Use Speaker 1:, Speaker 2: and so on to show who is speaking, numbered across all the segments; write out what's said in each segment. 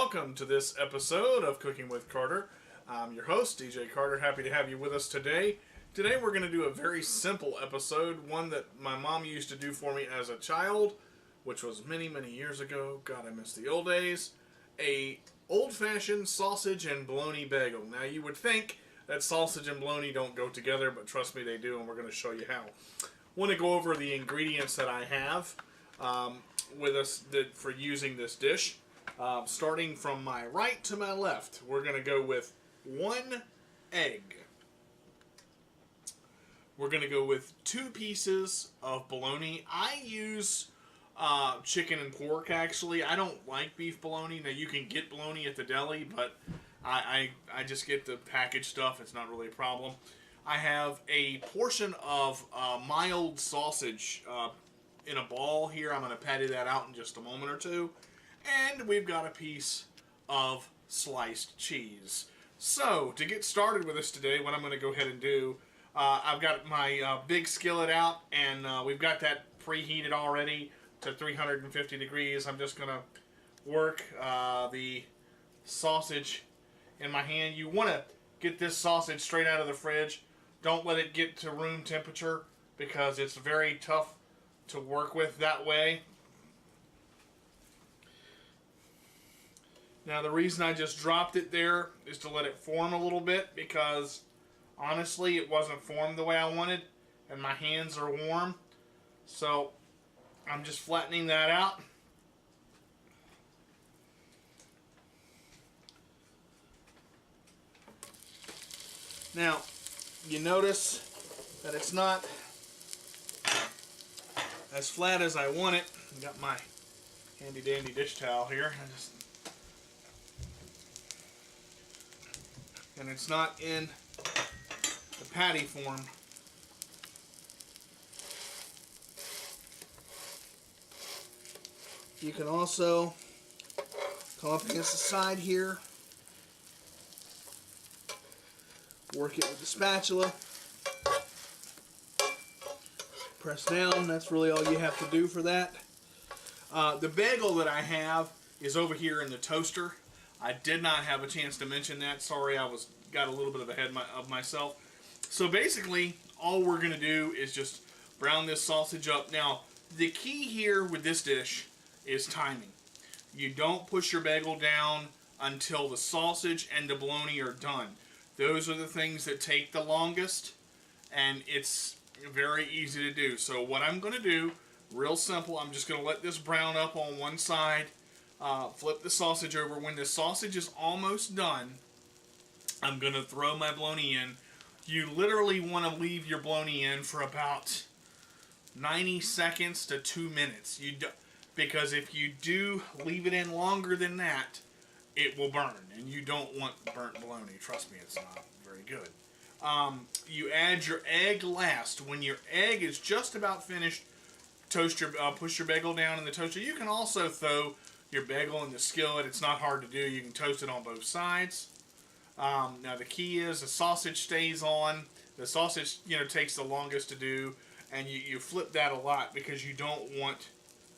Speaker 1: welcome to this episode of Cooking with Carter. I'm your host, DJ Carter. Happy to have you with us today. Today we're going to do a very simple episode, one that my mom used to do for me as a child, which was many, many years ago. God, I miss the old days. A old-fashioned sausage and bologna bagel. Now, you would think that sausage and bologna don't go together, but trust me, they do, and we're going to show you how. I want to go over the ingredients that I have with us for using this dish. Starting from my right to my left, we're going to go with 1 egg. We're going to go with 2 pieces of bologna. I use chicken and pork, actually. I don't like beef bologna. Now, you can get bologna at the deli, but I just get the packaged stuff. It's not really a problem. I have a portion of mild sausage in a ball here. I'm going to patty that out in just a moment or two. And we've got a piece of sliced cheese. So, to get started with this today, what I'm going to go ahead and do, I've got my big skillet out, and we've got that preheated already to 350 degrees. I'm just going to work the sausage in my hand. You want to get this sausage straight out of the fridge. Don't let it get to room temperature because it's very tough to work with that way. Now, the reason I just dropped it there is to let it form a little bit because, honestly, it wasn't formed the way I wanted, and my hands are warm. So, I'm just flattening that out. Now, you notice that it's not as flat as I want it. I got my handy-dandy dish towel here. And it's not in the patty form. You can also come up against the side here, work it with the spatula, press down. That's really all you have to do for that. The bagel that I have is over here in the toaster. I did not have a chance to mention that. Sorry, I got a little bit of ahead of myself. So basically, all we're going to do is just brown this sausage up. Now, the key here with this dish is timing. You don't push your bagel down until the sausage and the bologna are done. Those are the things that take the longest, and it's very easy to do. So what I'm going to do, real simple, I'm just going to let this brown up on one side. Flip the sausage over. When the sausage is almost done, I'm going to throw my bologna in. You literally want to leave your bologna in for about 90 seconds to 2 minutes. Because if you do leave it in longer than that, it will burn. And you don't want burnt bologna. Trust me, it's not very good. You add your egg last. When your egg is just about finished, push your bagel down in the toaster. You can also throw your bagel in the skillet. It's not hard to do. You can toast it on both sides. Now the key is the sausage stays on. The sausage, takes the longest to do, and you flip that a lot because you don't want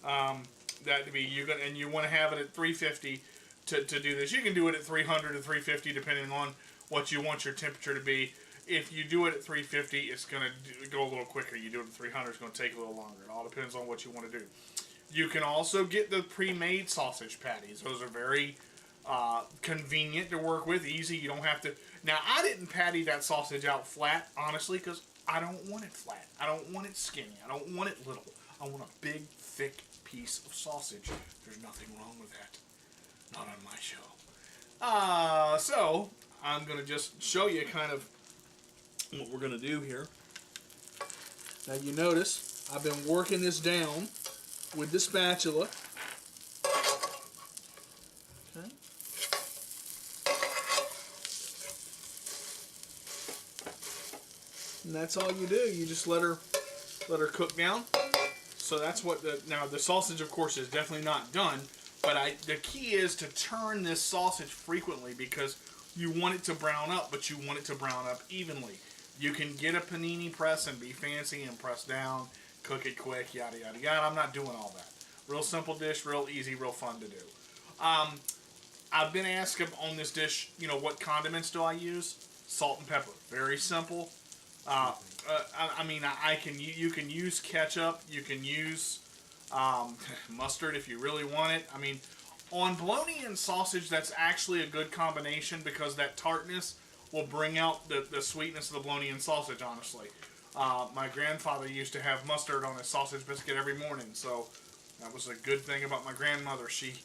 Speaker 1: that to be. And you want to have it at 350 to do this. You can do it at 300 to 350 depending on what you want your temperature to be. If you do it at 350, it's going to go a little quicker. You do it at 300, it's going to take a little longer. It all depends on what you want to do. You can also get the pre-made sausage patties. Those are very convenient to work with, easy. You don't have to. Now, I didn't patty that sausage out flat, honestly, because I don't want it flat. I don't want it skinny. I don't want it little. I want a big, thick piece of sausage. There's nothing wrong with that. Not on my show. So, I'm going to just show you kind of what we're going to do here. Now, you notice I've been working this down with the spatula. Okay. And that's all you do. You just let her cook down. So that's what now the sausage, of course, is definitely not done. But the key is to turn this sausage frequently because you want it to brown up, but you want it to brown up evenly. You can get a panini press and be fancy and press down, cook it quick, yada, yada, yada. I'm not doing all that. Real simple dish, real easy, real fun to do. I've been asked on this dish, you know, what condiments do I use? Salt and pepper. Very simple. I mean, you can use ketchup. You can use mustard if you really want it. I mean, on bologna and sausage, that's actually a good combination because that tartness will bring out the sweetness of the bologna and sausage, honestly. My grandfather used to have mustard on his sausage biscuit every morning, so that was a good thing about my grandmother. She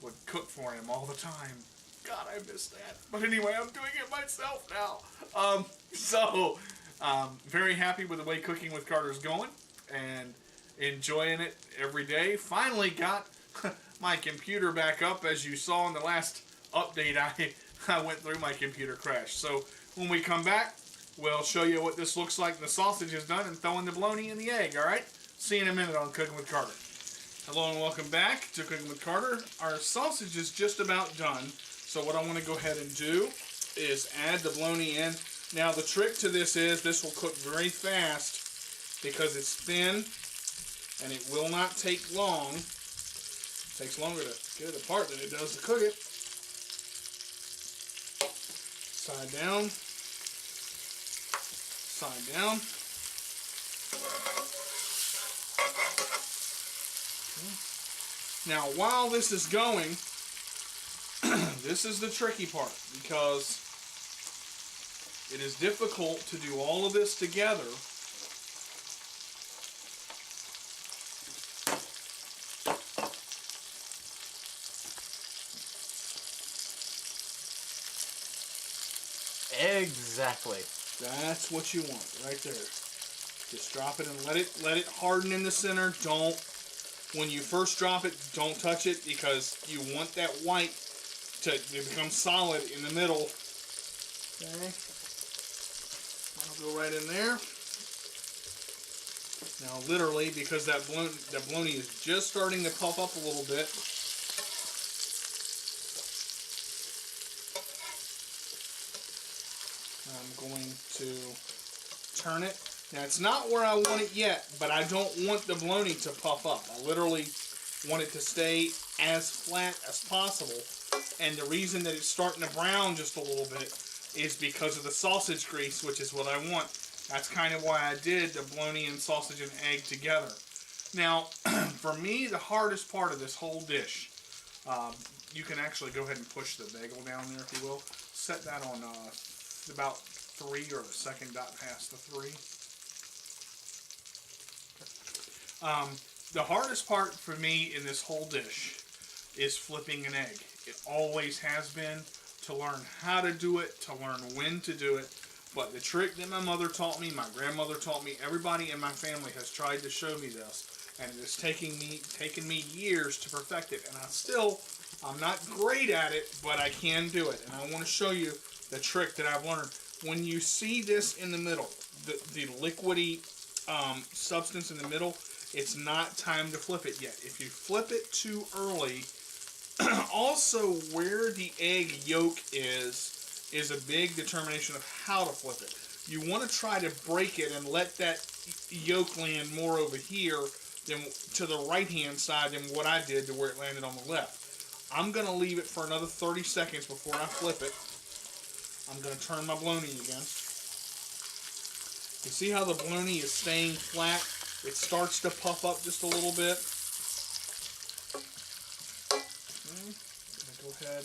Speaker 1: would cook for him all the time. God, I miss that. But anyway, I'm doing it myself now. Very happy with the way Cooking with Carter's going and enjoying it every day. Finally got my computer back up. As you saw in the last update, I went through my computer crash. So when we come back, we'll show you what this looks like. The sausage is done and throwing the bologna and the egg, all right? See you in a minute on Cooking with Carter. Hello and welcome back to Cooking with Carter. Our sausage is just about done. So what I want to go ahead and do is add the bologna in. Now the trick to this is this will cook very fast because it's thin and it will not take long. It takes longer to get it apart than it does to cook it. Side down. Side down. Now while this is going, this is the tricky part because it is difficult to do all of this together
Speaker 2: Exactly.
Speaker 1: That's what you want right there. Just drop it and let it harden in the center. When you first drop it, don't touch it because you want that white to become solid in the middle. Okay. I'll go right in there. Now literally, because that bologna is just starting to puff up a little bit, I'm going to turn it. Now it's not where I want it yet, but I don't want the bologna to puff up. I literally want it to stay as flat as possible. And the reason that it's starting to brown just a little bit is because of the sausage grease, which is what I want. That's kind of why I did the bologna and sausage and egg together. Now, for me, the hardest part of this whole dish, you can actually go ahead and push the bagel down there, if you will. Set that on about 3 or the second dot past the 3. The hardest part for me in this whole dish is flipping an egg. It always has been, to learn how to do it, to learn when to do it. But the trick that my mother taught me, my grandmother taught me, everybody in my family has tried to show me this, and it has taken me years to perfect it. And I'm not great at it, but I can do it. And I want to show you the trick that I've learned. When you see this in the middle, the liquidy substance in the middle, it's not time to flip it yet. If you flip it too early, also where the egg yolk is a big determination of how to flip it. You want to try to break it and let that yolk land more over here than to the right hand side than what I did to where it landed on the left. I'm going to leave it for another 30 seconds before I flip it. I'm going to turn my bologna again. You see how the bologna is staying flat? It starts to puff up just a little bit. Okay. I'm going to go ahead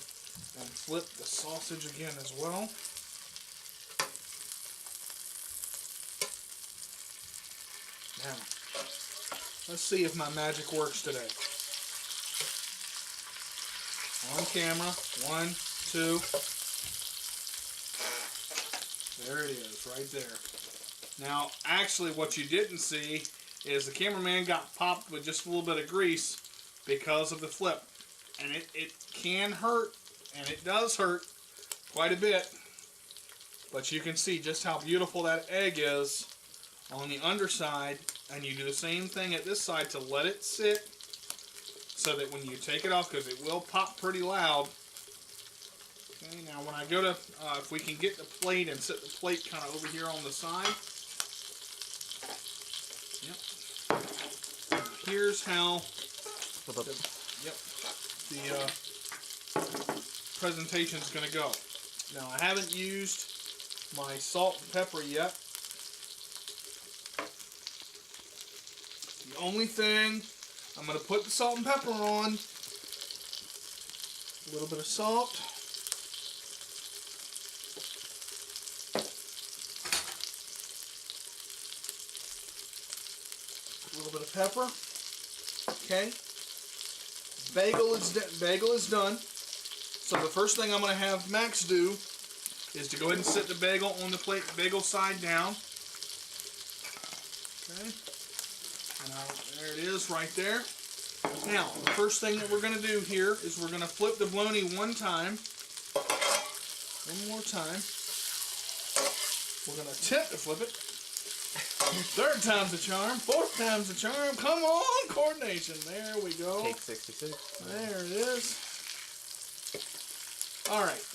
Speaker 1: and flip the sausage again as well. Now, let's see if my magic works today. On camera, 1, 2. There it is, right there. Now, actually, what you didn't see is the cameraman got popped with just a little bit of grease because of the flip. And it can hurt, and it does hurt quite a bit. But you can see just how beautiful that egg is on the underside. And you do the same thing at this side to let it sit so that when you take it off, because it will pop pretty loud. Okay, now when I go to, if we can get the plate and set the plate kind of over here on the side. Yep. Here's how, presentation is going to go. Now, I haven't used my salt and pepper yet. The only thing, I'm going to put the salt and pepper on. A little bit of salt. A little bit of pepper. Okay. Bagel is done. So the first thing I'm going to have Max do is to go ahead and set the bagel on the plate, bagel side down. Okay. And there it is right there. Now, the first thing that we're going to do here is we're going to flip the bologna one time. One more time. We're going to attempt to flip it. Third time's the charm. Fourth time's the charm. Come on, coordination. There we go.
Speaker 2: Cake 66.
Speaker 1: There it is. All right.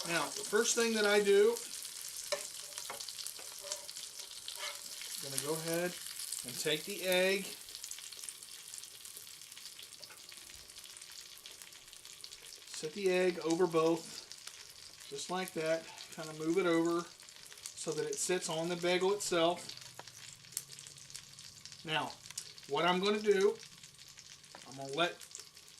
Speaker 1: Now, the first thing that I do, I'm going to go ahead and take the egg. Set the egg over both, just like that. Kind of move it over so that it sits on the bagel itself. Now, what I'm going to do, I'm going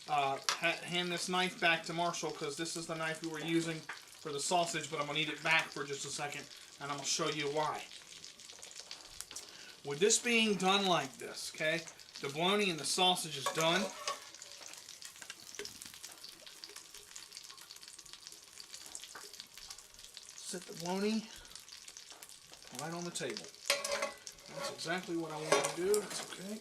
Speaker 1: to hand this knife back to Marshall because this is the knife we were using for the sausage, but I'm going to need it back for just a second, and I'm going to show you why. With this being done like this, okay, the bologna and the sausage is done. Set the bologna right on the table. That's exactly what I want to do. That's okay.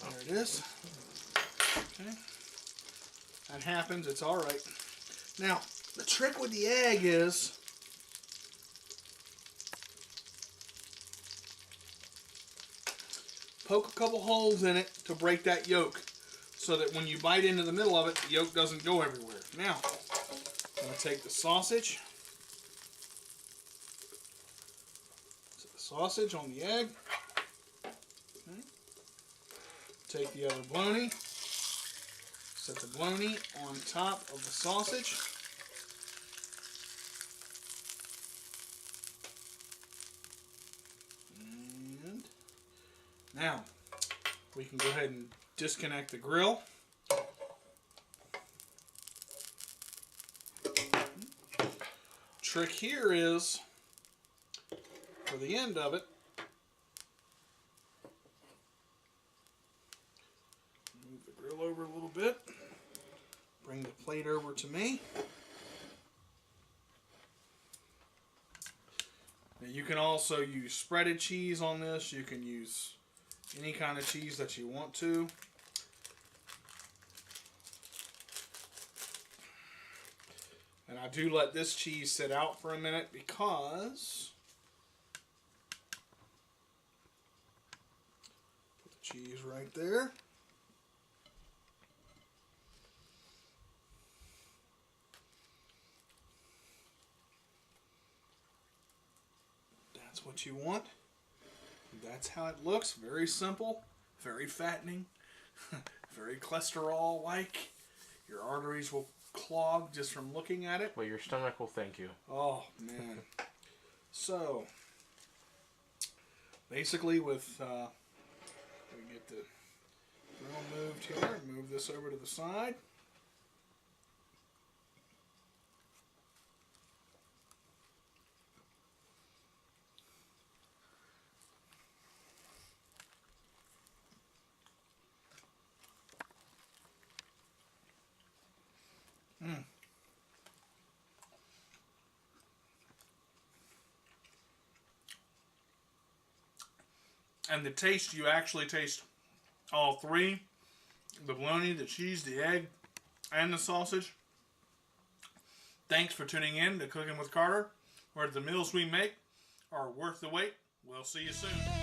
Speaker 1: There it is. Okay. That happens. It's all right. Now, the trick with the egg is poke a couple holes in it to break that yolk, so that when you bite into the middle of it, the yolk doesn't go everywhere. Now, I'm going to take the sausage, set the sausage on the egg, okay. Take the other bologna, set the bologna on top of the sausage, and now we can go ahead and disconnect the grill. Trick here is, for the end of it, move the grill over a little bit, bring the plate over to me. Now you can also use spreaded cheese on this. You can use any kind of cheese that you want to. And I do let this cheese sit out for a minute because put the cheese right there. That's what you want. That's how it looks. Very simple, very fattening, very cholesterol-like. Your arteries will clog just from looking at it.
Speaker 2: Well, your stomach will thank you.
Speaker 1: Oh, man. So, basically with, we get the grill moved here, move this over to the side. And the taste, you actually taste all three. The bologna, the cheese, the egg, and the sausage. Thanks for tuning in to Cooking with Carter, where the meals we make are worth the wait. We'll see you soon.